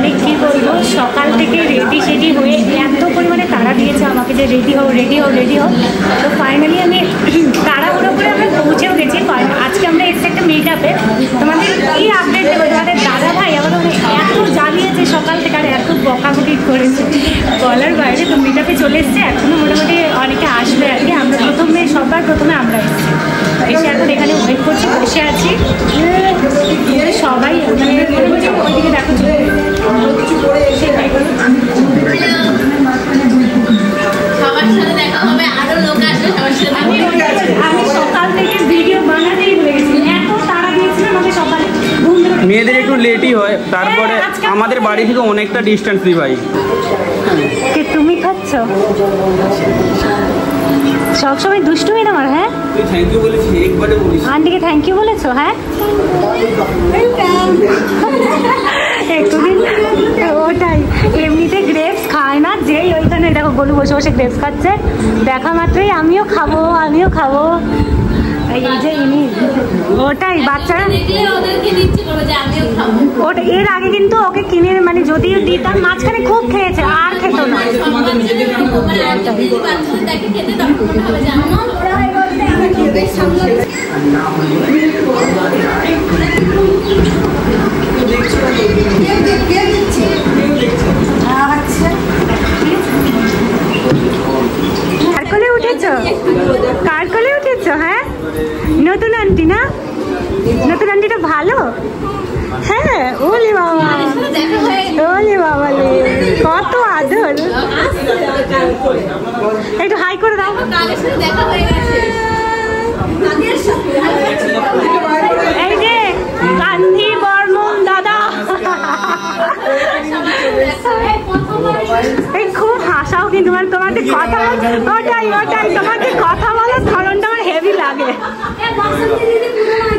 মানে কি বলবো, সকাল থেকে রেডি সেডি হয়ে এত পরিমাণে তাড়া দিয়েছে আমাকে যে রেডি হও রেডি হও রেডি হও। তো ফাইনালি আমি তাড়াহুড়ো করে আমরা পৌঁছেও গেছি। আজকে আমরা এসে একটা মিট আপে তোমাদের কি আপডেট দেবো। তোমাদের দাদা ভাই আমাদের এত জ্বালিয়েছে সকাল থেকে আর এত বকাবকি করেছে বলার বাইরে। তো মিট আপে চলে এসছে, এখনও মোটামুটি অনেকে আসবে আর কি। আমরা সবার প্রথমে আমরা এসেছি, এসে এখন এখানে ওয়েট করছি, বসে আছি সবাই। মানে ওইদিকে দেখো আমি সকাল থেকে ভিডিও বানাতেই হয়েছি, এত তাড়া দিয়েছিলাম আমাকে সকালে। মেয়েদের একটু লেটই হয়, তারপরে আমাদের বাড়ি থেকে অনেকটা ডিস্টেন্স দিই ভাই। তুমি খাচ্ছ সবসময় দুষ্টুমি তোমার? হ্যাঁ আন্টিকে থ্যাংক ইউ বলেছো? হ্যাঁ একটুদিন ওটাই, এমনিতে গ্রেপস খায় না, যেই ওইখানে দেখো গলু বসে বসে গ্রেপস খাচ্ছে, দেখা মাত্রই আমিও খাবো আমিও খাবো। এই যে ইনি ওটাই বাচ্চারা ওটা এর আগে কিন্তু ওকে কিনে মানে যদিও দিতাম মাঝখানে খুব খেয়েছে, আর খেত না। কার কোলে উঠেছো? কার কোলে উঠেছো? হ্যাঁ নতুন আন্টি না? নতুন আন্টিটা ভালো? হ্যাঁ ওলে বাবা, ওলে বাবা রে কত আদর। একটু হাই করে দাও। এই যে গান্ধী বর্মন দাদা, এই খুব হাসাও কিন্তু মানে তোমাদের কথা, ওটাই ওটাই তোমাদের কথা বলার ধরনটা আমার হেভি লাগে।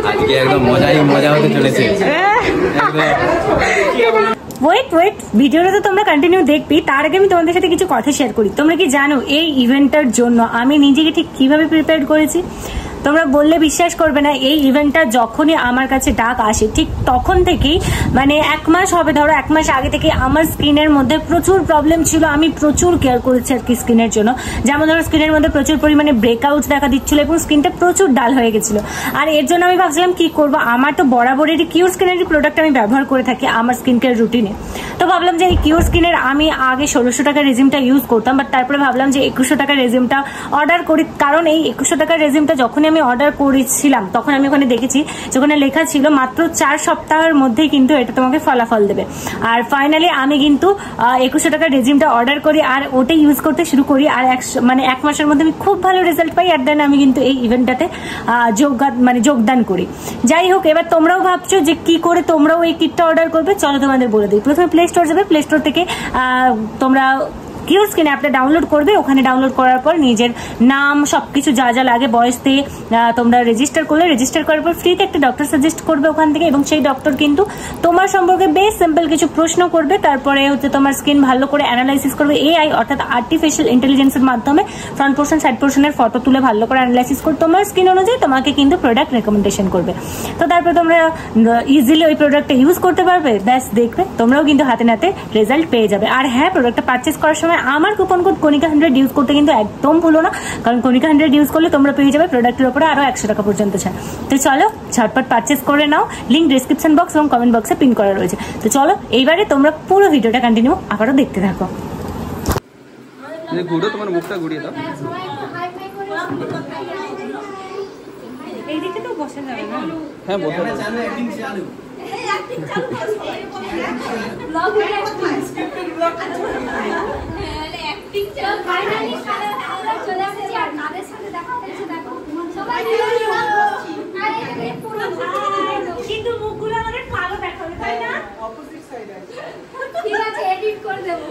আজকে একদম মজা হতে চলেছে। ওয়েট ওয়েট, ভিডিওটা তো তোমরা কন্টিনিউ দেখবি, তার আগে আমি তোমাদের সাথে কিছু কথা শেয়ার করি। তোমরা কি জানো এই ইভেন্টটার জন্য আমি নিজেকে ঠিক কিভাবে প্রিপেয়ার করেছি? তোমরা বললে বিশ্বাস করবে না, এই ইভেন্টটা যখনই আমার কাছে ডাক আসে ঠিক তখন থেকেই মানে 1 মাস হবে, ধরো 1 মাস আগে থেকে আমার স্কিনের মধ্যে প্রচুর প্রবলেম ছিল। আমি প্রচুর কেয়ার করেছি আর কি স্কিনের জন্য। যেমন ধরো স্কিনের মধ্যে প্রচুর পরিমাণে ব্রেকআউট দেখা দিচ্ছিল এবং স্কিনটা প্রচুর ডাল হয়ে গেছিল। আর এর জন্য আমি ভাবছিলাম কি করব, আমার তো বরাবরেরই কিউর স্কিনের প্রোডাক্ট আমি ব্যবহার করে থাকি আমার স্কিন কেয়ার রুটিনে। তো ভাবলাম যে এই কিউর স্কিনের আমি আগে 1600 টাকার রেজিমটা ইউজ করতাম, বাট তারপরে ভাবলাম যে 2100 টাকার রেজিমটা অর্ডার করি। কারণ এই 2100 টাকার রেজিমটা যখনই আমি অর্ডার করেছিলাম তখন আমি ওখানে দেখেছি যেখানে লেখা ছিল মাত্র 4 সপ্তাহের মধ্যেই কিন্তু এটা তোমাকে ফলাফল দেবে। আর ফাইনালি আমি কিন্তু 2100 টাকার রেজিমটা অর্ডার করি আর ওটাই ইউজ করতে শুরু করি। আর 1 মাসের মধ্যে আমি খুব ভালো রেজাল্ট পাই। আর দেন আমি কিন্তু এই ইভেন্টটাতে যোগদান করি। যাই হোক, এবার তোমরাও ভাবছো যে কি করে তোমরাও এই কিটটা অর্ডার করবে, চলো তোমাদের বলে দিই। প্রথমে প্লে স্টোর যাবে, প্লে স্টোর থেকে তোমরা কিউর স্কিন অ্যাপটা ডাউনলোড করবে। ওখানে ডাউনলোড করার পর নিজের নাম সবকিছু যা যা লাগে বয়স দিয়ে তোমরা রেজিস্টার করলে, রেজিস্টার করার পর ফ্রিতে একটা ডক্টর সাজেস্ট করবে ওখান থেকে, এবং সেই ডক্টর কিন্তু তোমার সম্পর্কে বেশ সিম্পল কিছু প্রশ্ন করবে। তারপরে হচ্ছে তোমার স্কিন ভালো করে অ্যানালাইসিস করবে এআই অর্থাৎ আর্টিফিশিয়াল ইন্টেলিজেন্সের মাধ্যমে। ফ্রন্ট পোর্শন সাইড পোর্শনের ফটো তুলে ভালো করে অ্যানালাইসিস করে তোমার স্কিন অনুযায়ী তোমাকে কিন্তু প্রোডাক্ট রেকমেন্ডেশন করবে। তো তারপরে তোমরা ইজিলি ওই প্রোডাক্টটা ইউজ করতে পারবে, ব্যাস দেখবে তোমরাও কিন্তু হাতে নাতে রেজাল্ট পেয়ে যাবে। আর হ্যাঁ, প্রোডাক্টটা পারচেস করার সময় আমার কুপন কোড কণিকা 100 ইউজ করতে কিন্তু একদম ভুলো না, কারণ কণিকা 100 ইউজ করলে তোমরা পেয়ে যাবে প্রোডাক্টের উপরে আরো 100 টাকা পর্যন্ত ছাড়। তো চলো ঝটপট পারচেস করে নাও, লিঙ্ক ডেসক্রিপশন বক্স এবং কমেন্ট বক্সে পিন করা রয়েছে। তো চলো এইবারে তোমরা পুরো ভিডিওটা কন্টিনিউ আবারও দেখতে থাকো। ঘুরো, তোমার মুখটা ঘুরিয়ে দাও। এই দিকে তো বসে যাবে না? হ্যাঁ বসে যাবে। কিন্তু মুখগুলো আমাদের কালো দেখাবে, তাই না? ঠিক আছে, এডিট করে দেবো।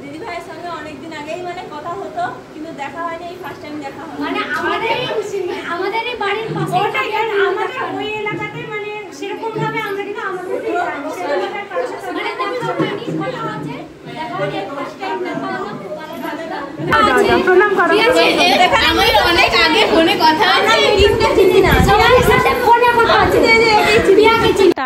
দিদি ভাইয়ের সঙ্গে অনেকদিন আগেই মানে কথা হতো, কিন্তু দেখা হয়নি, এই ফার্স্ট টাইম দেখা হলো। মানে আমাদেরই বাড়ির পাশে, ওটাই আমাদের ওই এলাকাতে মানে সেরকম ভাবে আমরা কিন্তু আমাদের মানে দেখা হয়নি, কথা আছে, দেখা হয়নি, ফার্স্ট টাইম দেখা হলো। প্রণাম করো। আমার অনেক আগে ফোনে কথা হয়েছে, লিংকটা চিনি না।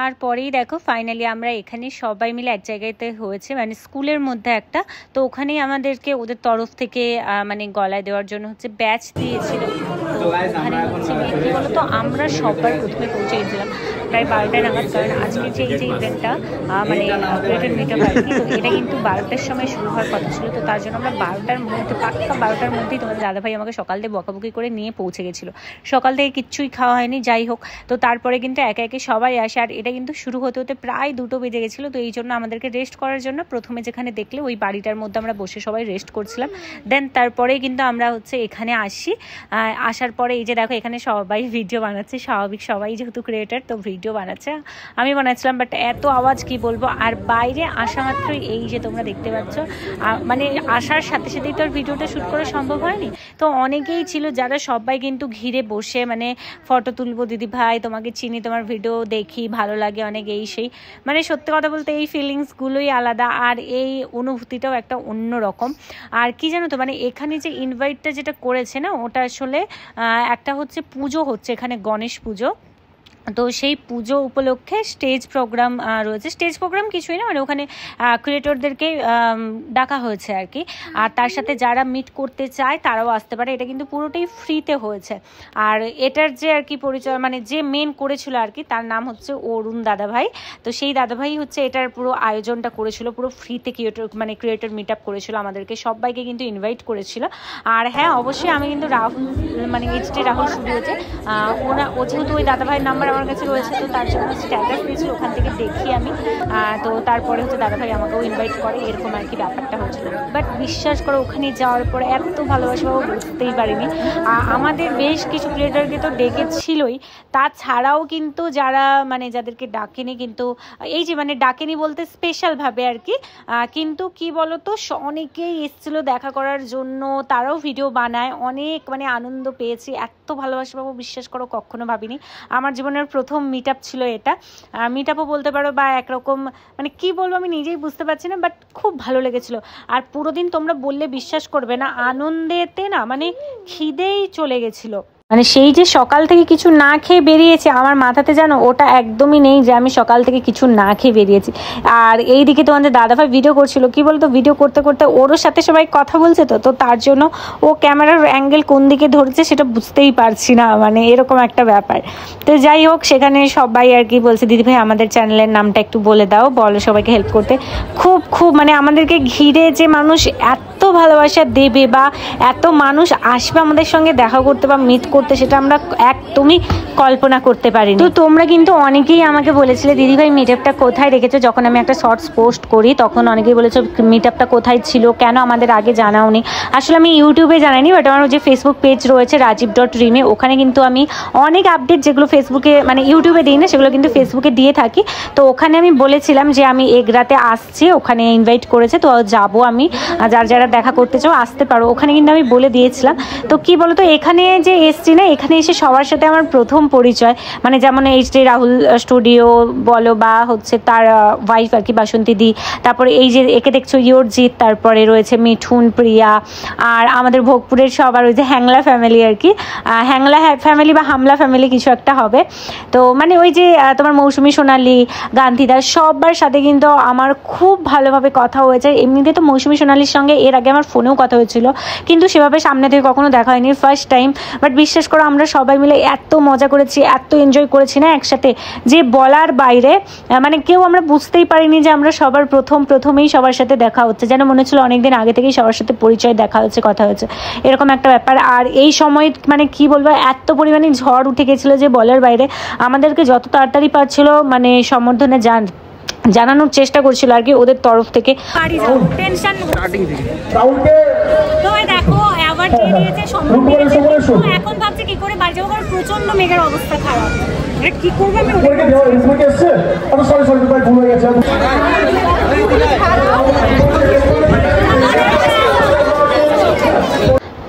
তারপরেই দেখো ফাইনালি আমরা এখানে সবাই মিলে এক জায়গাতে হয়েছে, মানে স্কুলের মধ্যে একটা, তো ওখানেই আমাদেরকে ওদের তরফ থেকে মানে গলায় দেওয়ার জন্য হচ্ছে ব্যাচ দিয়েছিল। তো ওখানে হচ্ছে কি বলতো, আমরা সবার প্রথমে পৌঁছে গেছিলাম প্রায় 12টা নাগাদ, কারণ আজকে যে ইভেন্টটা মানে ক্রিয়েটর মিটআপ আর কি, তো এটা কিন্তু 12টার সময় শুরু হওয়ার কথা ছিল। তো তার জন্য আমরা 12টার মধ্যে, পাক্কা 12টার মধ্যেই তোমাদের দাদাভাই আমাকে সকাল থেকে বকাবকি করে নিয়ে পৌঁছে গেছিলো। সকাল থেকে কিচ্ছুই খাওয়া হয়নি, যাই হোক। তো তারপরে কিন্তু একে একে সবাই আসে, আর এটা কিন্তু শুরু হতে হতে প্রায় 2টো বেজে গেছিলো। তো এই জন্য আমাদেরকে রেস্ট করার জন্য প্রথমে যেখানে দেখলে ওই বাড়িটার মধ্যে আমরা বসে সবাই রেস্ট করছিলাম। দেন তারপরে কিন্তু আমরা হচ্ছে এখানে আসি। আসার পরে এই যে দেখো এখানে সবাই ভিডিও বানাচ্ছে, স্বাভাবিক, সবাই যেহেতু ক্রিয়েটার তো ভিডিও বানাচ্ছে, আমি বানাচ্ছিলাম। বাট এত আওয়াজ কি বলবো, আর বাইরে আসা মাত্রই এই যে তোমরা দেখতে পাচ্ছ, মানে আসার সাথে সাথেই তো আর ভিডিওটা শ্যুট করা সম্ভব হয়নি। তো অনেকেই ছিল যারা সবাই কিন্তু ঘিরে বসে মানে ফটো তুলবো দিদি ভাই, তোমাকে চিনি, তোমার ভিডিও দেখি, ভালো লাগে অনেক, এই সেই, মানে সত্যি কথা বলতে এই ফিলিংসগুলোই আলাদা, আর এই অনুভূতিটাও একটা অন্য রকম। আর কি জানো তো, মানে এখানে যে ইনভাইটটা যেটা করেছে না, ওটা আসলে একটা হচ্ছে পুজো হচ্ছে এখানে, গণেশ পুজো। তো সেই পুজো উপলক্ষে স্টেজ প্রোগ্রাম রয়েছে, স্টেজ প্রোগ্রাম কিছুই না, মানে ওখানে ক্রিয়েটরদেরকে ডাকা হয়েছে আর কি। আর তার সাথে যারা মিট করতে চায় তারাও আসতে পারে, এটা কিন্তু পুরোটাই ফ্রিতে হয়েছে। আর এটার যে আর কি পরিচয়, মানে যে মেন করেছিল আর কি, তার নাম হচ্ছে অরুণ দাদাভাই। তো সেই দাদাভাই হচ্ছে এটার পুরো আয়োজনটা করেছিল, পুরো ফ্রিতে ক্রিয়েটর মিট আপ করেছিল, আমাদেরকে সবাইকে কিন্তু ইনভাইট করেছিল। আর হ্যাঁ, অবশ্যই আমি কিন্তু রাহুল, মানে এইচডি রাহুল শুরু হয়েছে ও যেহেতু ওই দাদাভাইয়ের নাম্বার আমার কাছে রয়েছে, তো তার জন্য স্ট্যাটাস দিয়েছিল, ওখান থেকে দেখি আমি। তো তারপরে হচ্ছে দাদাভাই আমাকেও ইনভাইট করে, এরকম আর কি ব্যাপারটা হয়েছিল। বাট বিশ্বাস করো, ওখানে যাওয়ার পরে এত ভালোবাসা পাবো বুঝতেই পারিনি। আমাদের বেশ কিছু ক্রিয়েটরকে তো ডেকেছিলই, তাছাড়াও কিন্তু যারা মানে যাদেরকে ডাকেনি, কিন্তু এই যে মানে ডাকেনি বলতে স্পেশালভাবে আর কি, কিন্তু কি বলতো, অনেকেই এসেছিলো দেখা করার জন্য, তারাও ভিডিও বানায়, অনেক মানে আনন্দ পেয়েছি, এত ভালোবাসা পাবো বিশ্বাস করো কখনো ভাবিনি। আমার জীবনের প্রথম মিট আপ ছিল এটা, মিট আপও বলতে পারো, বা একরকম মানে কি বলবো আমি নিজেই বুঝতে পারছি না, বাট খুব ভালো লেগেছিল। আর পুরো দিন তোমরা বললে বিশ্বাস করবে না, আনন্দেতে না মানে খিদেই চলে গেছিলো। মানে সেই যে সকাল থেকে কিছু না খেয়ে বেরিয়েছে, আমার মাথাতে জানো ওটা একদমই নেই যে আমি সকাল থেকে কিছু না খেয়ে বেরিয়েছি। আর এইদিকে তোমাদের দাদাভাই ভিডিও করছিল, কি বলতো, ভিডিও করতে করতে ওর সাথে সবাই কথা বলছে, তো তার জন্য ও ক্যামেরার অ্যাঙ্গেল কোন দিকে ধরছে সেটা বুঝতেই পারছি না, মানে এরকম একটা ব্যাপার। তো যাই হোক, সেখানে সবাই আর কি বলছে, দিদিভাই আমাদের চ্যানেলের নামটা একটু বলে দাও, বলো সবাইকে হেল্প করতে। খুব মানে আমাদেরকে ঘিরে যে মানুষ এত ভালোবাসা দেবে বা এত মানুষ আসবে আমাদের সঙ্গে দেখা করতে বা মিট করতে, সেটা আমরা একদমই কল্পনা করতে পারিনি। তো তোমরা কিন্তু অনেকেই আমাকে বলেছিলে দিদিভাই মিট আপটা কোথায় রেখেছো, যখন আমি একটা শর্টস পোস্ট করি তখন অনেকেই বলেছো মিট আপটা কোথায় ছিল, কেন আমাদের আগে জানাওনি। আসলে আমি ইউটিউবে জানাইনি, বাট আমার যে ফেসবুক পেজ রয়েছে রাজীব.রিমে, ওখানে কিন্তু আমি অনেক আপডেট যেগুলো ফেসবুকে মানে ইউটিউবে দিই না, সেগুলো কিন্তু ফেসবুকে দিয়ে থাকি। তো ওখানে আমি বলেছিলাম যে আমি এগরাতে আসছি, ওখানে ইনভাইট করেছে, তো যাবো আমি, যারা দেখা করতে চাও আসতে পারো, ওখানে কিন্তু আমি বলে দিয়েছিলাম। তো কি বলতো, এখানে যে এসছি না, এখানে এসে সবার সাথে আমার প্রথম পরিচয়, মানে যেমন এইচডি রাহুল স্টুডিও বলো, বা হচ্ছে তার ওয়াইফ আর কি বাসন্তী দি, তারপরে এই যে একে দেখছো ইয়রজিৎ, তারপরে রয়েছে মিঠুন, প্রিয়া, আর আমাদের ভোগপুরের সবার ওই যে হ্যাংলা ফ্যামিলি আর কি, হ্যাংলা ফ্যামিলি বা হামলা ফ্যামিলি কিছু একটা হবে। তো মানে ওই যে তোমার মৌসুমি, সোনালি, গান্ধীদাস, সবার সাথে কিন্তু আমার খুব ভালোভাবে কথা হয়েছে। এমনিতে তো মৌসুমি সোনালির সঙ্গে এর আগে আমার ফোনেও কথা হয়েছিল, কিন্তু সেভাবে সামনে থেকে কখনো দেখা হয়নি, ফার্স্ট টাইম। বাট বিশ্বাস করো, আমরা সবাই মিলে এত মজা করেছি, এত এনজয় করেছি না একসাথে, যে বলার বাইরে। মানে কেউ আমরা বুঝতেই পারিনি যে আমরা সবার প্রথমেই সবার সাথে দেখা হচ্ছে, যেন মনে হচ্ছিল অনেকদিন আগে থেকেই সবার সাথে পরিচয়, দেখা হচ্ছে, কথা হচ্ছে, এরকম একটা ব্যাপার। আর এই সময় মানে কি বলবো, এত পরিমাণে ঝড় উঠে গেছিলো যে বলার বাইরে। আমাদেরকে যত তাড়াতাড়ি পারছিল মানে সম্বর্ধনে জানানোর চেষ্টা করছিল আর কি ওদের তরফ থেকে। টেনশন দেখো অ্যাওয়ার্ড দিয়ে দিয়েছে, সম্মান দিয়েছে, এখন ভাবছে কি করে বাড়ি যাবো, কারণ প্রচন্ড মেঘের অবস্থা খারাপ, কি করবো আমি।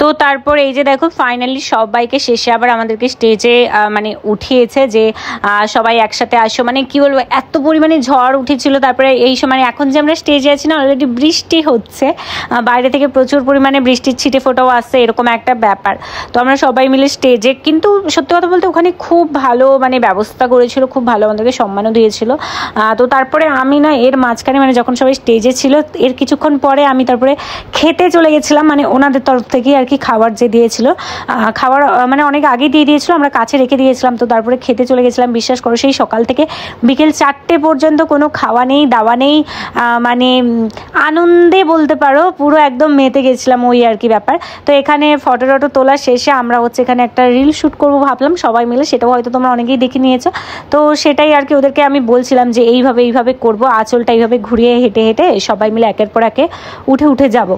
তো তো তারপর এই যে দেখো ফাইনালি সবাইকে শেষে আবার আমাদেরকে স্টেজে মানে উঠিয়েছে যে সবাই একসাথে আসো, মানে কি বলবো এত পরিমাণে ঝড় উঠেছিল। তারপরে এই সময় এখন যে আমরা স্টেজে আছি না, অলরেডি বৃষ্টি হচ্ছে, বাইরে থেকে প্রচুর পরিমাণে বৃষ্টির ছিটে ফোটাও আসছে, এরকম একটা ব্যাপার। তো আমরা সবাই মিলে স্টেজে, কিন্তু সত্যি কথা বলতে ওখানে খুব ভালো মানে ব্যবস্থা করেছিল, খুব ভালো আমাদেরকে সম্মানও দিয়েছিল। তো তারপরে আমি না এর মাঝখানে মানে যখন সবাই স্টেজে ছিল এর কিছুক্ষণ পরে আমি তারপরে খেতে চলে গেছিলাম, মানে ওনাদের তরফ থেকে আর কি খাবার যে দিয়েছিল, খাবার মানে অনেক আগে দিয়ে দিয়েছিল, আমরা কাছে রেখে দিয়েছিলাম। তো তারপরে খেতে চলে গেছিলাম। বিশ্বাস করো সেই সকাল থেকে বিকেল 4টে পর্যন্ত কোনো খাওয়া নেই দাওয়া নেই, মানে আনন্দে বলতে পারো পুরো একদম মেতে গেছিলাম ওই আর কি ব্যাপার। তো এখানে ফটো টটো তোলা শেষে আমরা হচ্ছে এখানে একটা রিল শ্যুট করবো ভাবলাম সবাই মিলে, সেটাও হয়তো তোমরা অনেকেই দেখে নিয়েছো। তো সেটাই আর কি ওদেরকে আমি বলছিলাম যে এইভাবে করবো, আঁচলটা এইভাবে ঘুরিয়ে হেঁটে হেঁটে সবাই মিলে একের পর একে উঠে যাব।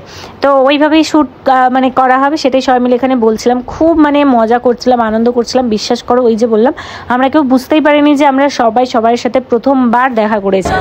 তো ওইভাবেই শ্যুট মানে করা হবে, সেটাই সবাই মিলে এখানে বলছিলাম। খুব মানে মজা করছিলাম, আনন্দ করছিলাম। বিশ্বাস করো ওই যে বললাম আমরা কেউ বুঝতেই পারিনি যে আমরা সবাই সবার সাথে প্রথমবার দেখা করেছি।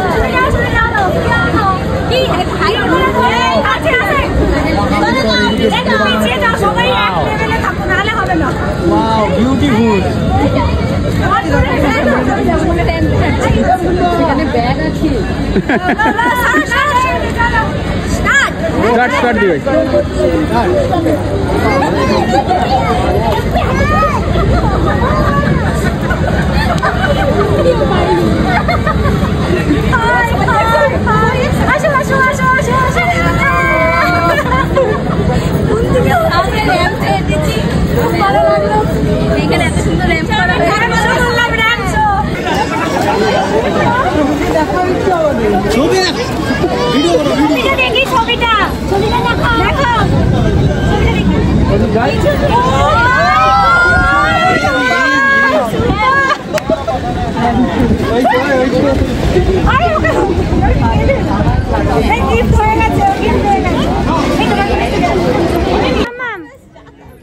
স্টার্ট দিবে।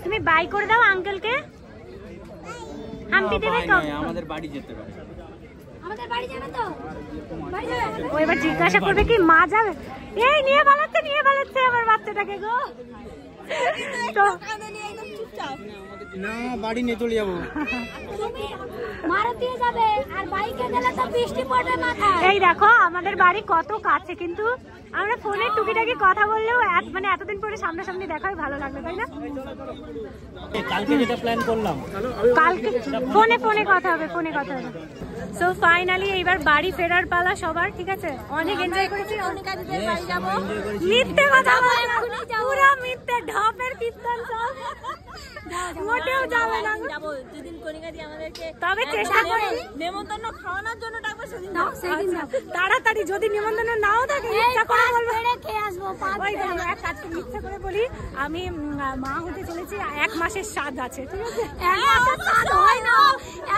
তুমি বাই করে দাও আঙ্কেলকে। হাম্পি দেবে তো? আমাদের বাড়ি যেতে পারে। আমাদের বাড়ি যাবে তো? ও এবার জিজ্ঞাসা করবে কি মা যাবে? এই নিয়ে পালাচ্ছে আমার বাচ্চাটাকে গো। তো না বাড়ি নিয়ে চলে যাবো। তুমি মারুতি যাবে আর বাইকে গেলে তো বৃষ্টি পড়বে মাথায়। এই দেখো আমাদের বাড়ি কত কাছে, কিন্তু আমরা ফোনে টুকিটাকি কথা বললেও মানে এতদিন পরে সামনাসামনি দেখা হয়, ভালো লাগলো তাই না? কালকে যেটা প্ল্যান করলাম, কালকে ফোনে কথা হবে। সো ফাইনালি এইবার বাড়ি ফেরার পালা সবার, ঠিক আছে? অনেক এনজয় করেছি। মিথ্যে কথা বলে না, পুরো মিথ্যে, ঢপের কীর্তন সব। মোটেও যাবে না, যাবো যেদিন কনিকাদি আমাদেরকে তবে চেষ্টা করে নেমন্তন্ন খাওয়ানোর জন্য ডাকবো সেদিন যাব। তাড়াতাড়ি যদি নিমন্ত্রণ নাও থাকে ইচ্ছা করে বলবো খেয়ে আসবো। এক কাজ করে ইচ্ছা করে বলি আমি মা হতে চলেছি, 1 মাসের স্বাদ আছে, ঠিক আছে? 1 মাসের স্বাদ হয় না,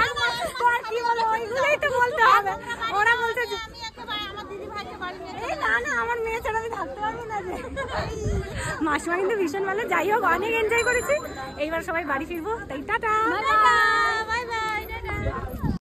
1 মাসের পর কি বলো ওইগুলোই তো বলতে হবে। ওরা বলছে যে আমি একেবারে আমার দিদি ভাইকে বাড়ি নিয়ে এই না আমার মেয়ে ছাড়া আমি থাকতে পারবো না। যে মাসিমা কিন্তু ভীষণ ভালো, যাই হোক অনেক এনজয় করেছি। এইবার সবাই বাড়ি ফিরবো, তাই টাটা।